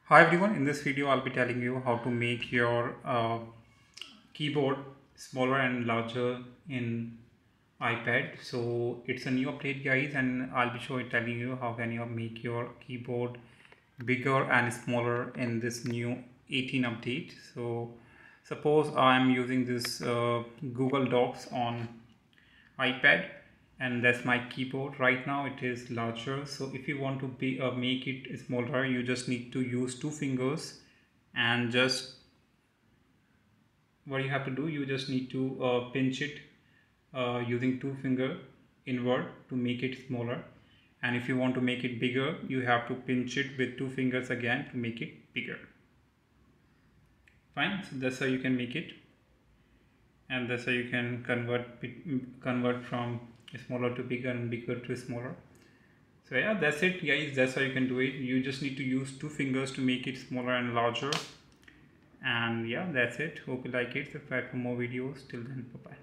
Hi everyone, in this video I'll be telling you how to make your keyboard smaller and larger in iPad. So it's a new update guys, and I'll be telling you how can you make your keyboard bigger and smaller in this new 18 update. So suppose I'm using this Google Docs on iPad, and that's my keyboard. Right now it is larger, so if you want to make it smaller, you just need to use two fingers, and just what you have to do, you just need to pinch it using two finger inward to make it smaller. And if you want to make it bigger, you have to pinch it with two fingers again to make it bigger. Fine, so that's how you can make it, and that's how you can convert from smaller to bigger and bigger to smaller. So yeah, that's it guys, that's how you can do it. You just need to use two fingers to make it smaller and larger. And yeah, that's it. Hope you like it. Subscribe for more videos. Till then, bye bye.